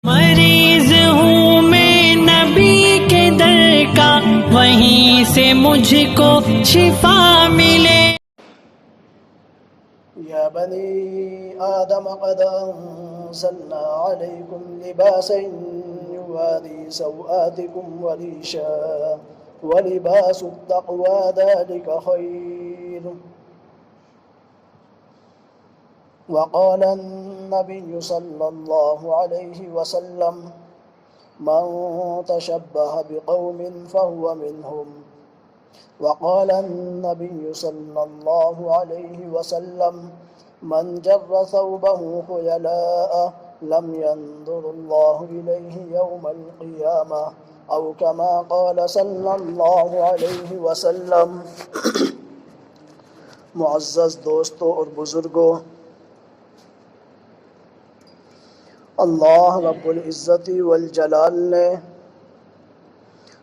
مریض ہوں میں نبی کے در کا، وہیں سے مجھ کو شفا ملے۔ یا بنی آدم قد انزلنا علیکم لباسا یواری سوآتکم وریشا ولباس التقوی ذلک خیر۔ وقال النبي صلى الله عليه وسلم من تشبه بقوم فهو منهم۔ وقال النبي صلى الله عليه وسلم من جر ثوبه خيلاء لم ينظر الله إليه يوم القيامة، أو كما قال صلى الله عليه وسلم۔ معزز دوستوں اور بزرگوں، اللہ رب العزت والجلال نے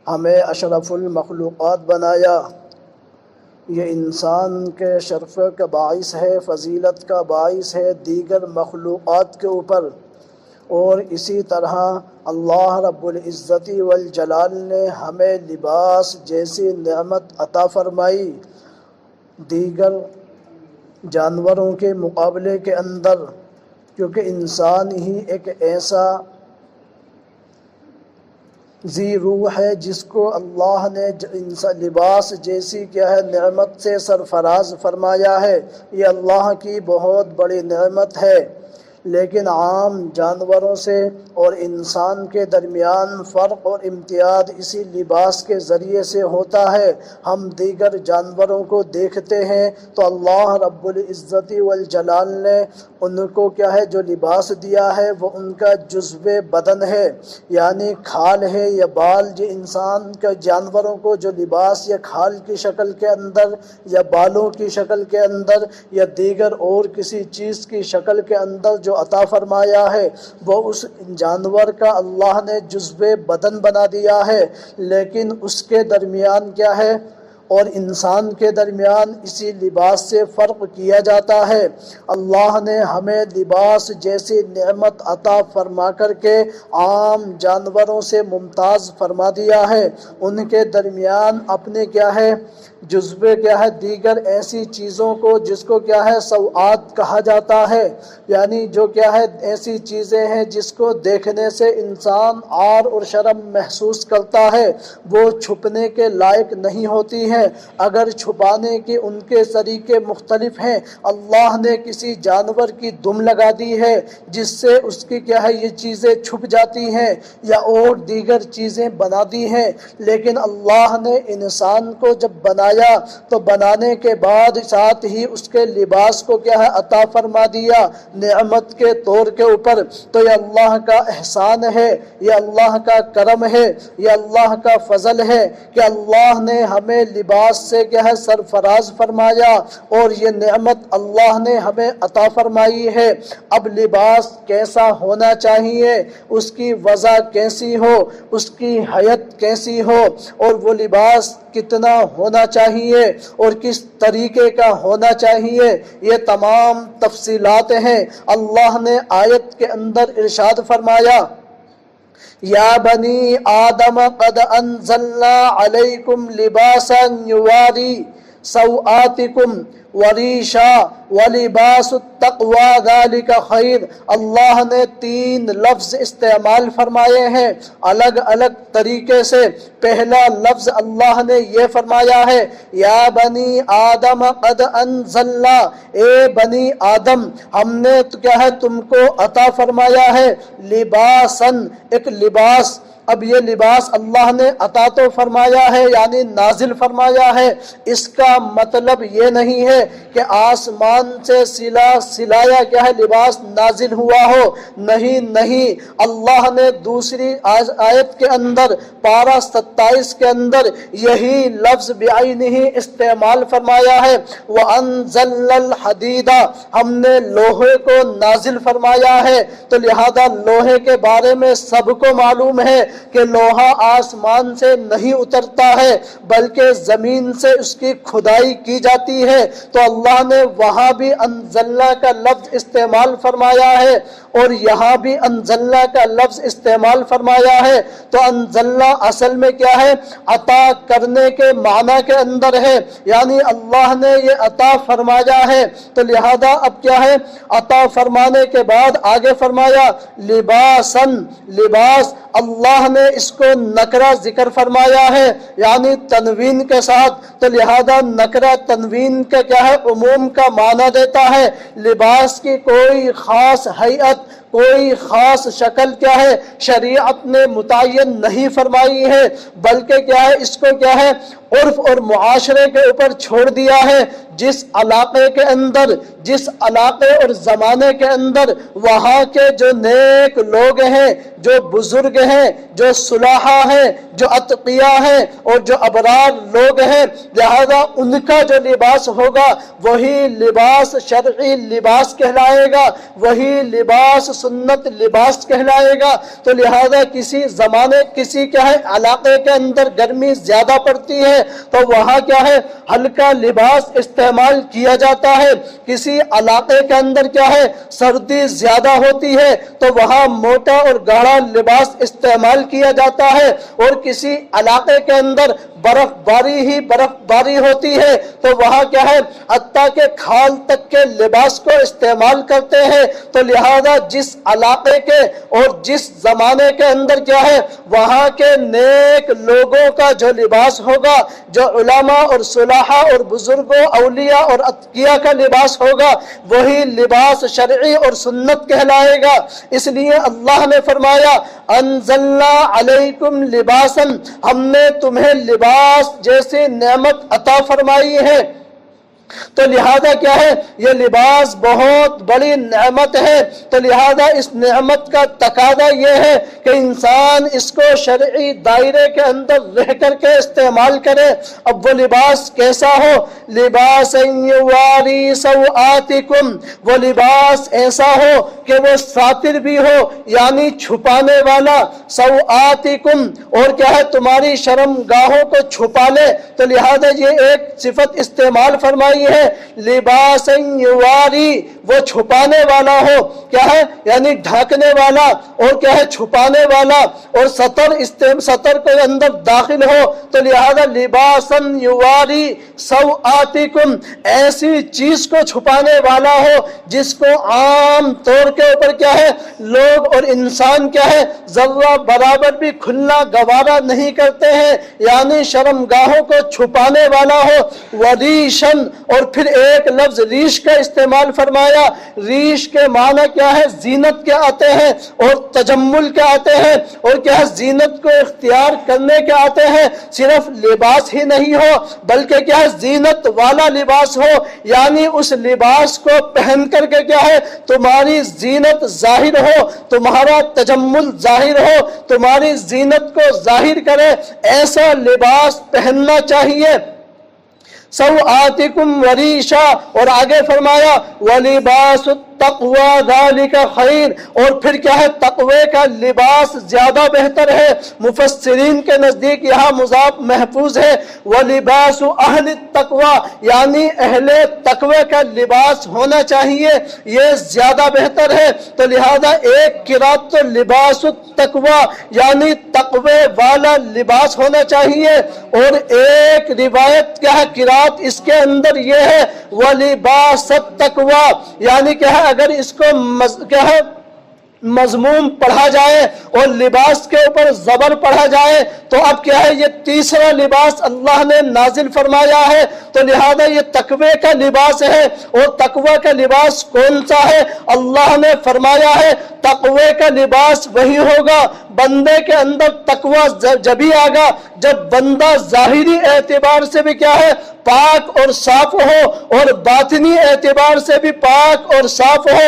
ہمیں اشرف المخلوقات بنایا۔ یہ انسان کے شرف کا باعث ہے، فضیلت کا باعث ہے دیگر مخلوقات کے اوپر، اور اسی طرح اللہ رب العزت والجلال نے ہمیں لباس جیسی نعمت عطا فرمائی دیگر جانوروں کے مقابلے کے اندر، کیونکہ انسان ہی ایک ایسا ذی روح ہے جس کو اللہ نے لباس جیسی کیا ہے نعمت سے سرفراز فرمایا ہے۔ یہ اللہ کی بہت بڑی نعمت ہے، لیکن عام جانوروں سے اور انسان کے درمیان فرق اور امتیاز اسی لباس کے ذریعے سے ہوتا ہے۔ ہم دیگر جانوروں کو دیکھتے ہیں تو اللہ رب العزت والجلال نے ان کو کیا ہے جو لباس دیا ہے وہ ان کا جزو بدن ہے، یعنی کھال ہے یا بال۔ جو انسان کا جانوروں کو جو لباس یا کھال کی شکل کے اندر یا بالوں کی شکل کے اندر یا دیگر اور کسی چیز کی شکل کے اندر جو عطا فرمایا ہے وہ اس جانور کا اللہ نے جزو بدن بنا دیا ہے، لیکن اس کے درمیان کیا ہے اور انسان کے درمیان اسی لباس سے فرق کیا جاتا ہے۔ اللہ نے ہمیں لباس جیسی نعمت عطا فرما کر کے عام جانوروں سے ممتاز فرما دیا ہے۔ ان کے درمیان اپنے کیا ہے جذبے کیا ہے دیگر ایسی چیزوں کو جس کو کیا ہے سوآت کہا جاتا ہے، یعنی جو کیا ہے ایسی چیزیں ہیں جس کو دیکھنے سے انسان عار اور شرم محسوس کرتا ہے، وہ چھپنے کے لائق نہیں ہوتی ہیں۔ اگر چھپانے کے ان کے طریقے مختلف ہیں، اللہ نے کسی جانور کی دم لگا دی ہے جس سے اس کی کیا ہے یہ چیزیں چھپ جاتی ہیں یا اور دیگر چیزیں بنا دی ہیں، لیکن اللہ نے انسان کو جب بنایا تو بنانے کے بعد ساتھ ہی اس کے لباس کو کیا ہے عطا فرما دیا نعمت کے طور کے اوپر۔ تو یہ اللہ کا احسان ہے، یہ اللہ کا کرم ہے، یہ اللہ کا فضل ہے کہ اللہ نے ہمیں لباس سے کیا ہے سرفراز فرمایا اور یہ نعمت اللہ نے ہمیں عطا فرمائی ہے۔ اب لباس کیسا ہونا چاہیے، اس کی وضع کیسی ہو، اس کی حیت کیسی ہو، اور وہ لباس کتنا ہونا چاہیے اور کس طریقے کا ہونا چاہیے، یہ تمام تفصیلات ہیں۔ اللہ نے آیت کے اندر ارشاد فرمایا یا بنی آدم قد انزلنا علیکم لباسا یواری سوآتکم وریشا ولباس التقوی ذلک خیر۔ اللہ نے 3 لفظ استعمال فرمائے ہیں الگ الگ طریقے سے۔ پہلا لفظ اللہ نے یہ فرمایا ہے یا بنی آدم قد انزلنا، اے بنی آدم ہم نے تو کیا ہے تم کو عطا فرمایا ہے لباسن، ایک لباس۔ اب یہ لباس اللہ نے عطا تو فرمایا ہے یعنی نازل فرمایا ہے، اس کا مطلب یہ نہیں ہے کہ آسمان سے سلایا کیا ہے لباس نازل ہوا ہو، نہیں۔ اللہ نے دوسری آیت کے اندر پارہ 27 کے اندر یہی لفظ بعینہ استعمال فرمایا ہے وَأَنزَلْنَا الْحَدِيدَ، ہم نے لوہے کو نازل فرمایا ہے۔ تو لہذا لوہے کے بارے میں سب کو معلوم ہے کہ لوہا آسمان سے نہیں اترتا ہے بلکہ زمین سے اس کی کھدائی کی جاتی ہے، تو اللہ نے وہاں بھی انزلنا کا لفظ استعمال فرمایا ہے اور یہاں بھی انزلنا کا لفظ استعمال فرمایا ہے۔ تو انزلنا اصل میں کیا ہے؟ عطا کرنے کے معنی کے اندر ہے، یعنی اللہ نے یہ عطا فرمایا ہے۔ تو لہذا اب کیا ہے؟ عطا فرمانے کے بعد آگے فرمایا لباسن، لباس، اللہ نے اس کو نکرہ ذکر فرمایا ہے یعنی تنوین کے ساتھ، تو لہذا نکرہ تنوین کا کیا ہے؟ عموم کا معنی دیتا ہے۔ لباس کی کوئی خاص ہیئت، کوئی خاص شکل کیا ہے شریعت نے متعین نہیں فرمائی ہے، بلکہ کیا ہے اس کو کیا ہے عرف اور معاشرے کے اوپر چھوڑ دیا ہے۔ جس علاقے کے اندر، جس علاقے اور زمانے کے اندر وہاں کے جو نیک لوگ ہیں، جو بزرگ ہیں، جو صلحاء ہیں، جو اتقیاء ہیں اور جو ابرار لوگ ہیں، لہذا ان کا جو لباس ہوگا وہی لباس شرعی لباس کہلائے گا، وہی لباس سنت لباس کہلائے گا۔ تو لہذا کسی زمانے، کسی کیا ہے علاقے کے اندر گرمی زیادہ پڑتی ہے تو وہاں کیا ہے ہلکا لباس استعمال کیا جاتا ہے، کسی علاقے کے اندر کیا ہے سردی زیادہ ہوتی ہے تو وہاں موٹا اور گاڑھا لباس استعمال کیا جاتا ہے، اور کسی علاقے کے اندر برف باری ہی برف باری ہوتی ہے تو وہاں کیا ہے حتیٰ کہ کھال تک کے لباس کو استعمال کرتے ہیں۔ تو لہذا جس علاقے کے اور جس زمانے کے اندر کیا ہے وہاں کے نیک لوگوں کا جو لباس ہوگا، جو علماء اور صلحاء اور بزرگوں، اولیاء اور اتقیاء کا لباس ہوگا، وہی لباس شرعی اور سنت کہلائے گا۔ اس لیے اللہ نے فرمایا انزلنا علیکم لباسا، ہم نے تمہیں لباس جیسی نعمت عطا فرمائی ہے۔ تو لہذا کیا ہے یہ لباس بہت بڑی نعمت ہے، تو لہذا اس نعمت کا تقاضا یہ ہے کہ انسان اس کو شرعی دائرے کے اندر رہ کر کے استعمال کرے۔ اب وہ لباس کیسا ہو؟ لباس یواری سوآتکم، وہ لباس ایسا ہو کہ وہ ساتر بھی ہو یعنی چھپانے والا، سوآتکم اور کیا ہے تمہاری شرم گاہوں کو چھپا لے۔ تو لہذا یہ ایک صفت استعمال فرمائی ہے لباس یواری، وہ چھپانے والا ہو، کیا ہے یعنی ڈھانکنے والا اور کیا ہے چھپانے والا، اور سطر کے اندر داخل ہو۔ تو لہذا لباسن یواری سوآتکم، ایسی چیز کو چھپانے والا ہو جس کو عام طور کے اوپر کیا ہے لوگ اور انسان کیا ہے ذرہ برابر بھی کھلنا گوارا نہیں کرتے ہیں، یعنی شرم گاہوں کو چھپانے والا ہو۔ وریشن، اور پھر ایک لفظ ریش کا استعمال فرمایا۔ ریش کے معنی کیا ہے زینت کے آتے ہیں اور تجمل کے آتے ہیں، اور کیا ہے زینت کو اختیار کرنے کے آتے ہیں۔ صرف لباس ہی نہیں ہو بلکہ کیا ہے زینت والا لباس ہو، یعنی اس لباس کو پہن کر کے کیا ہے تمہاری زینت ظاہر ہو، تمہارا تجمل ظاہر ہو، تمہاری زینت کو ظاہر کرے، ایسا لباس پہننا چاہیے۔ سوآتکم وریشا، اور آگے فرمایا وَلِبَاسُ التَّقْوَى ذَلِكَ خَيْرٌ، اور پھر کیا ہے تقوی کا لباس زیادہ بہتر ہے۔ مفسرین کے نزدیک یہاں مضاف محفوظ ہے، وَلِبَاسُ أَهْلِ التَّقْوَى یعنی اہل تقوی کا لباس ہونا چاہیے، یہ زیادہ بہتر ہے۔ تو لہذا ایک قرات تو لباس التقوی یعنی تقوی والا لباس ہونا چاہیے، اور ایک روایت کیا ہے قرات اس کے اندر یہ ہے وَلِبَاسَ التَّقْوَى یعنی کیا ہے اگر اس کو کیا ہے مضموم پڑھا جائے اور لباس کے اوپر زبر پڑھا جائے تو اب کیا ہے یہ تیسرا لباس اللہ نے نازل فرمایا ہے۔ تو لہذا یہ تقوی کا لباس ہے، اور تقوی کا لباس کون سا ہے؟ اللہ نے فرمایا ہے تقوی کا لباس وہی ہوگا بندے کے اندر تقوی جبھی آگا جب بندہ ظاہری اعتبار سے بھی کیا ہے پاک اور صاف ہو، اور باطنی اعتبار سے بھی پاک اور صاف ہو۔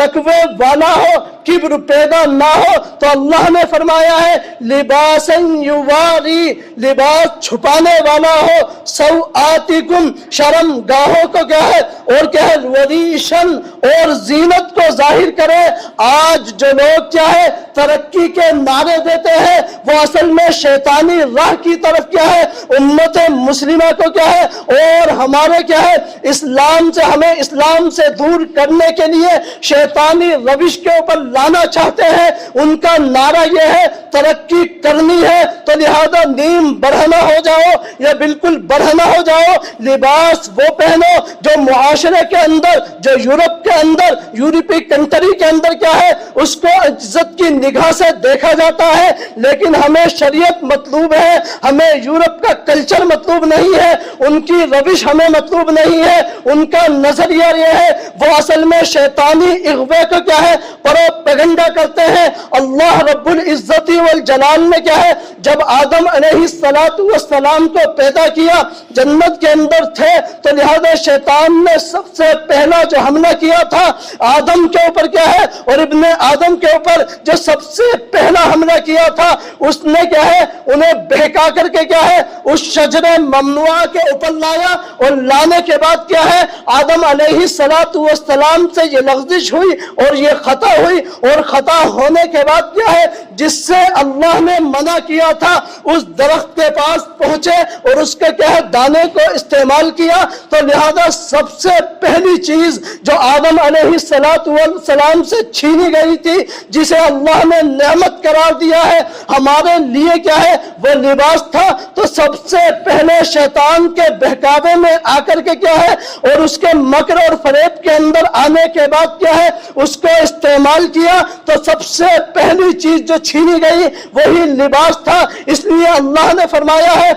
تقوی والا ہو, کبر پیدا نہ ہو. تو اللہ نے فرمایا ہے لباسن یواری, لباس چھپانے والا ہو, سوآتکم, شرم گاہوں کو کیا ہے, اور کیا ہے, وریشن, اور زینت کو ظاہر کرے. آج جو لوگ کیا ہے ترقی کے نعرے دیتے ہیں وہ اصل میں شیطانی راہ کی طرف کیا ہے امت مسلمہ کو کیا ہے اور ہمارے کیا ہے اسلام سے, ہمیں اسلام سے دور کرنے کے لیے شیطانی روش کے اوپر لانا چاہتے ہیں. ان کا نعرہ یہ ہے ترقی کرنی ہے تو لہذا نیم برہنہ ہو جاؤ یا بالکل برہنہ ہو جاؤ, لباس وہ پہنو جو معاشرے کے اندر, جو یورپ کے اندر, یورپی کنٹری کے اندر کیا ہے اس کو عزت کی نگاہ سے دیکھا جاتا ہے. لیکن ہمیں شریعت مطلوب ہے, ہمیں یورپ کا کلچر مطلوب نہیں ہے, ان کی روش ہمیں مطلوب نہیں ہے. ان کا نظریہ یہ ہے وہ اصل میں شیطانی اغوے کو کیا ہے پروپیگنڈا کرتے ہیں. اللہ رب العزت والجلال نے کیا ہے جب آدم علیہ السلام کو پیدا کیا, جنت کے اندر تھے, تو لہذا شیطان نے سب سے پہلا جو حملہ کیا تھا آدم کے اوپر کیا ہے اور ابن آدم کے اوپر جو سب سے پہلا حملہ کیا تھا اس نے کیا ہے انہیں بہکا کر کے کیا ہے اس شجر ممنوعہ کے اوپر لایا, اور لانے کے بعد کیا ہے آدم علیہ السلام سے یہ لغزش ہوئی اور یہ خطا ہوئی, اور خطا ہونے کے بعد کیا ہے جس سے اللہ نے منع کیا تھا اس درخت کے پاس پہنچے اور اس کے کیا ہے دانے کو استعمال کیا. تو لہذا سب سے پہلی چیز جو آدم علیہ السلام سے چھینی گئی تھی, جسے اللہ نے نعمت قرار دیا ہے ہمارے لیے کیا ہے وہ لباس تھا. تو سب سے پہلے شیطان کے بہکاوے میں آ کر کے کیا ہے اور اس کے مکر اور فریب کے اندر آنے کے بعد کیا ہے اس کو استعمال کیا. تو سب سے پہلی چیز جو چھینی گئی وہی لباس تھا. اس لیے اللہ نے فرمایا ہے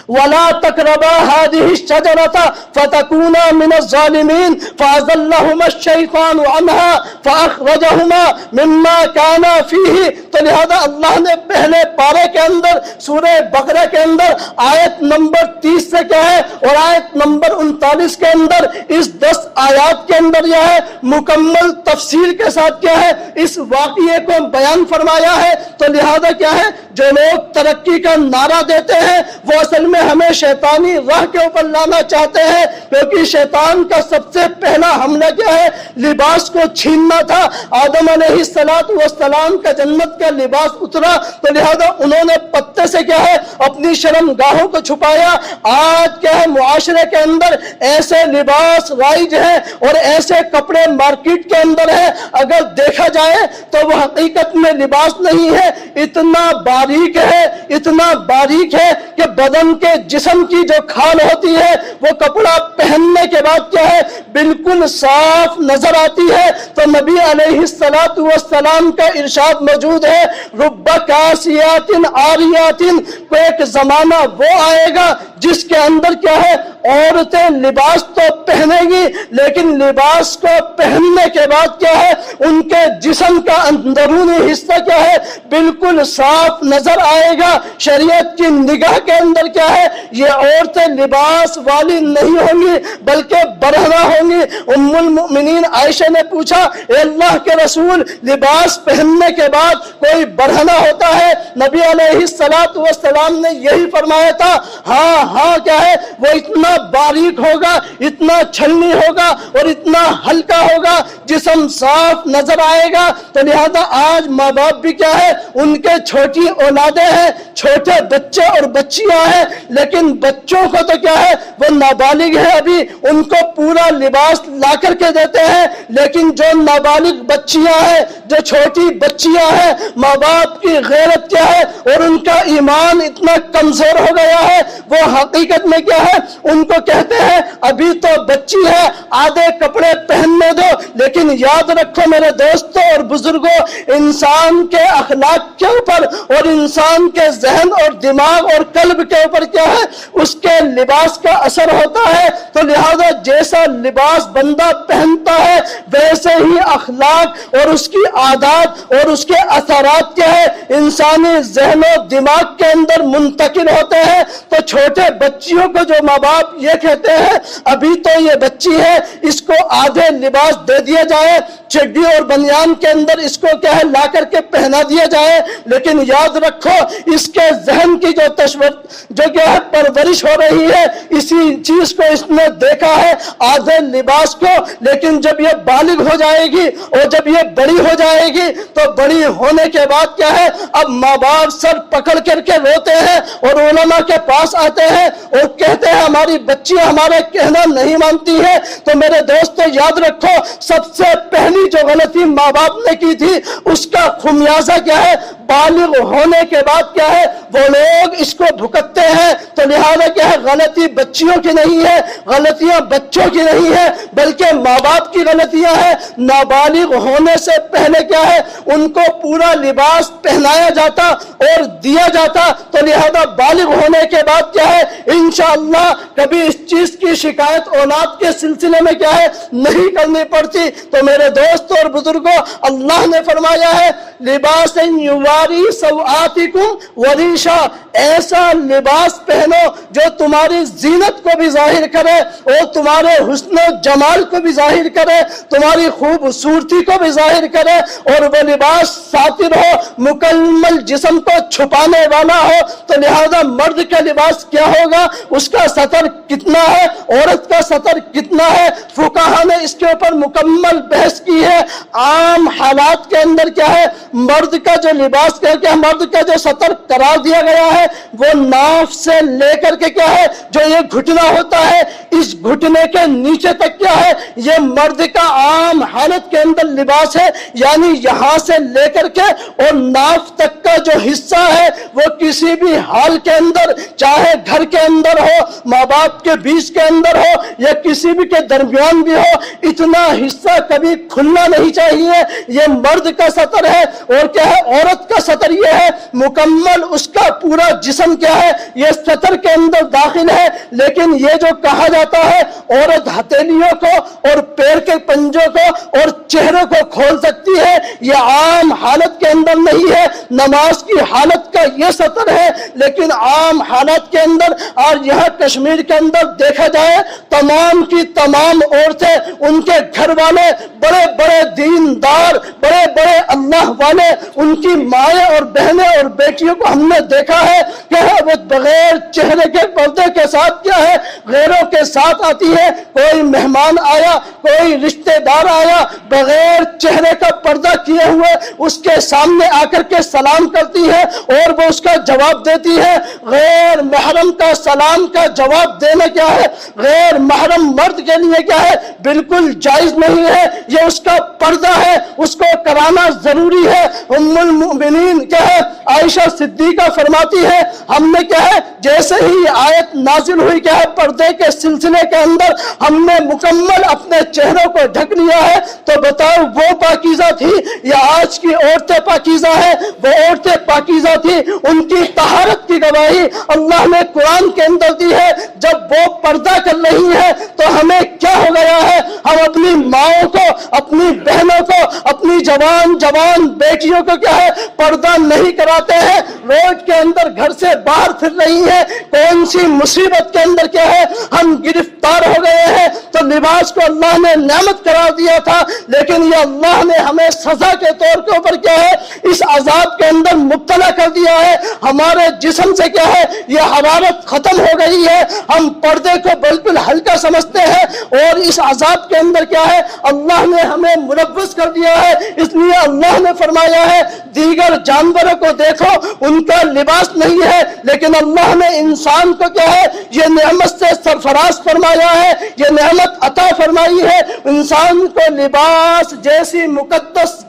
وَلَا تَقْرَبَا هَذِهِ الشَّجَرَةَ فَتَكُونَا مِنَ الظَّالِمِينَ فَأَزَلَّهُمَا الشَّيْطَانُ عَنْهَا فَأَخْرَجَهُمَا مِمَّا كَانَا فِيهِ. تو لہذا اللہ نے پہلے پارے کے اندر سورہ بقرہ کے اندر آیت نمبر 30 سے کیا ہے اور آیت نمبر 39 کے اندر اس 10 آیات کے اندر یہ ہے مکمل تفصیل کے ساتھ کیا ہے اس واقعے کو بیان فرمایا ہے. تو لہذا کیا ہے جو لوگ ترقی کا نعرہ دیتے ہیں وہ اصل میں ہمیں شیطانی راہ کے اوپر لانا چاہتے ہیں, کیونکہ شیطان کا سب سے پہلا حملہ کیا ہے لباس کو چھیننا تھا. آدم علیہ السلام کا جنت کا لباس اترا تو لہذا انہوں نے پتے سے کیا ہے اپنی شرم گاہوں کو چھپایا. آج کیا ہے معاشرے کے اندر ایسے لباس رائج ہیں اور ایسے کپڑے مارکیٹ کے اندر ہیں, اگر دیکھا جائے تو وہ حقیقت میں لباس نہیں ہے, اتنا باریک ہے, اتنا باریک ہے کہ بدن کے جسم کی جو کھال ہوتی ہے وہ کپڑا پہننے کے بعد کیا ہے بالکل صاف نظر آتی ہے. تو نبی علیہ السلام کا ارشاد موجود ہے رب کاسیات عاریات, کو ایک زمانہ وہ آئے گا جس کے اندر کیا ہے عورتیں لباس تو پہنیں گی لیکن لباس کو پہننے کے بعد کیا ہے ان کے جسم کا اندرونی حصہ کیا ہے بالکل صاف نظر آئے گا. شریعت کی نگاہ کے اندر کیا ہے یہ عورتیں لباس والی نہیں ہوں گی بلکہ برہنہ ہوں گی. ام المؤمنین عائشہ نے پوچھا اے اللہ کے رسول لباس پہننے کے بعد کوئی برہنہ ہوتا ہے؟ نبی علیہ السلام نے یہی فرمایا تھا ہاں کیا ہے وہ اتنا باریک ہوگا, اتنا چھلنی ہوگا اور اتنا ہلکا ہوگا, جسم صاف نظر آئے گا. تو لہذا آج ماں باپ بھی کیا ہے ان کے چھوٹی اولادیں ہیں, چھوٹے بچے اور بچیاں ہیں, لیکن بچوں کو تو کیا ہے وہ نابالغ ہے ابھی, ان کو پورا لباس لا کر کے دیتے ہیں. لیکن جو نابالغ بچیاں ہیں, جو چھوٹی بچیاں ہیں, ماں باپ کی غیرت کیا ہے اور ان کا ایمان اتنا کمزور ہو گیا ہے وہ حقیقت میں کیا ہے ان کو کہتے ہیں ابھی تو بچی ہے آدھے کپڑے پہننے دو. لیکن یاد رکھو میرے دوستوں اور بزرگوں, انسان کے اخلاق کے اوپر اور انسان کے ذہن اور دماغ اور قلب کے اوپر کیا ہے اس کے لباس کا اثر ہوتا ہے. تو لہذا جیسا لباس بندہ پہنتا ہے ویسے ہی اخلاق اور اس کی عادات اور اس کے اثرات کیا ہے انسانی ذہن و دماغ کے اندر منتقل ہوتے ہیں. تو چھوٹے بچیوں کو جو ماں باپ باپ یہ کہتے ہیں ابھی تو یہ بچی ہے، اس کو آدھے لباس دے دیا جائے، چڈی اور بنیان کے اندر اس کو کیا ہے لا کر کے پہنا دیا جائے، لیکن یاد رکھو اس کے ذہن کی جو کیا ہے پرورش ہو رہی ہے، اسی چیز کو اس نے دیکھا ہے آدھے لباس کو، لیکن جب یہ بالغ ہو جائے گی اور جب یہ بڑی ہو جائے گی تو بڑی ہونے کے بعد کیا ہے اب ماں باپ سر پکڑ کر کے روتے ہیں اور علماء کے پاس آتے ہیں اور کہتے ہیں ہماری بچی ہمارا کہنا نہیں مانتی ہے۔ تو میرے دوستو یاد رکھو سب سے پہلی جو غلطی ماں باپ نے کی تھی اس کا خمیازہ کیا ہے، بالغ ہونے کے بعد کیا ہے وہ لوگ اس کو بھگتتے ہیں۔ تو لہذا کیا ہے غلطی بچیوں کی نہیں ہے، غلطیاں بچوں کی نہیں ہے، بلکہ ماں باپ کی غلطیاں ہیں۔ نابالغ ہونے سے پہلے کیا ہے ان کو پورا لباس پہنایا جاتا اور دیا جاتا، تو لہذا بالغ ہونے کے بعد کیا ہے انشاءاللہ کبھی اس چیز کی شکایت اولاد کے سلسلے میں کیا ہے نہیں کرنی پڑتی۔ تو میرے دوستوں اور بزرگوں اللہ نے فرمایا ہے لباس یواری سوآتکم وریشا، ایسا لباس پہنو جو تمہاری زینت کو بھی ظاہر کرے اور تمہارے حسن و جمال کو بھی ظاہر کرے، تمہاری خوبصورتی کو بھی ظاہر کرے، اور وہ لباس ساتر ہو، مکمل جسم کو چھپانے والا ہو۔ تو لہذا مرد کا لباس کیا ہوگا، اس کا سطر کتنا ہے، عورت کا سطر کتنا ہے، فقہا نے اس کے اوپر مکمل بحث کی ہے۔ عام حالات کے اندر کیا ہے مرد کا جو لباس کیا مرد کا جو سطر قرار دیا گیا ہے وہ ناف سے لے کر کے کیا ہے جو یہ گھٹنا ہوتا ہے اس گھٹنے کے نیچے تک کیا ہے یہ مرد کا عام حالت کے اندر لباس ہے، یعنی یہاں سے لے کر کے اور ناف تک کا جو حصہ ہے وہ کسی بھی حال کے اندر، چاہے گھر کے اندر ہو، ماں باپ کے بیچ کے اندر ہو یا کسی بھی کے درمیان بھی ہو، اتنا حصہ کبھی کھلنا نہیں چاہیے۔ یہ مرد کا سطر ہے، اور کیا ہے عورت کا سطر یہ ہے مکمل اس کا پورا جسم کیا ہے یہ سطر کے اندر داخل ہے۔ لیکن یہ جو کہا جاتا ہے عورت ہتھیلیوں کو اور پیر کے پنجوں کو اور چہرے کو کھول سکتی ہے، یہ عام حالت کے اندر نہیں ہے، نماز کی حالت کا یہ سطر ہے۔ لیکن عام حالت کے اندر اور یہاں کشمیر کے اندر دیکھا جائے تمام کی تمام عورتیں، ان کے گھر والے بڑے بڑے دیندار، بڑے بڑے اللہ والے، ان کی مائیں اور بہنیں اور بیٹیوں کو ہم نے دیکھا ہے کہ وہ بغیر چہرے کے پردے کے ساتھ کیا ہے غیروں کے ساتھ آتی ہے۔ کوئی مہمان آیا، کوئی رشتہ دار آیا، بغیر چہرے کا پردہ کیے ہوئے اس کے سامنے آ کر کے سلام کرتی ہے اور وہ اس کا جواب دیتی ہے۔ غیر محرم کا سلام کا جواب دینا کیا ہے غیر محرم مرد کے لیے کیا ہے بالکل جائز نہیں ہے، یہ اس کا پردہ ہے، اس کو کرانا ضروری ہے۔ ام المؤمنین کیا ہے عائشہ صدیقہ فرماتی ہے ہم نے کیا ہے جیسے ہی آیت نازل ہوئی کیا ہے پردے کے سلسلے کے اندر ہم نے مکمل اپنے چہروں کو ڈھک لیا ہے، تو بتاؤ وہ پاکیزہ تھی یا آج کی عورتیں پاکیزہ ہیں؟ وہ عورتیں پاکیزہ تھی، ان کی طہارت کی گواہی اللہ نے قرآن کے اندر دی ہے۔ جب وہ پردہ کر رہی ہے تو ہمیں کیا ہو گیا ہے ہم اپنی ماؤں کو، اپنی بہنوں کو، اپنی جوان بیٹیوں کو کیا ہے پردہ نہیں کراتے ہیں، روڈ کے اندر گھر سے باہر پھر رہی ہے، کون سی مصیبت کے اندر کیا ہے ہم گرفتار ہو گئے ہیں۔ تو لباس کو اللہ نے نعمت قرار دیا تھا، لیکن یہ اللہ نے ہمیں سزا کے طور کے اوپر کیا ہے اس عذاب کے اندر مبتلا کر دیا ہے۔ ہمارے جسم سے کیا ہے یہ حرارت ختم ہو گئی ہے، ہم پردے کو بالکل ہلکا سمجھتے ہیں، اور اس عذاب کے اندر کیا ہے اللہ نے ہمیں ملوث کر دیا ہے۔ اس لیے اللہ نے فرمایا ہے دیگر جانوروں کو دیکھو ان کا لباس نہیں ہے، لیکن اللہ نے انسان کو کیا ہے یہ نعمت سے سرفراز فرمایا ہے، یہ نعمت عطا فرمائی ہے۔ انسان کو لباس جیسی مقدس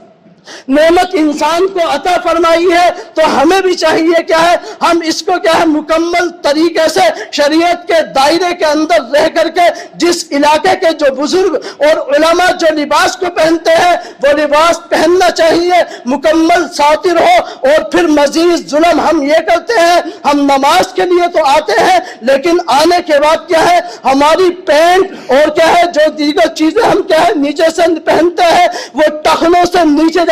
نعمت انسان کو عطا فرمائی ہے، تو ہمیں بھی چاہیے کیا ہے ہم اس کو کیا ہے مکمل طریقے سے شریعت کے دائرے کے اندر رہ کر کے جس علاقے کے جو بزرگ اور علماء جو لباس کو پہنتے ہیں وہ لباس پہننا چاہیے، مکمل ساتر ہو۔ اور پھر مزید ظلم ہم یہ کرتے ہیں ہم نماز کے لیے تو آتے ہیں، لیکن آنے کے بعد کیا ہے ہماری پینٹ اور کیا ہے جو دیگر چیزیں ہم کیا ہے نیچے سے پہنتے ہیں وہ ٹخنوں سے نیچے جاتی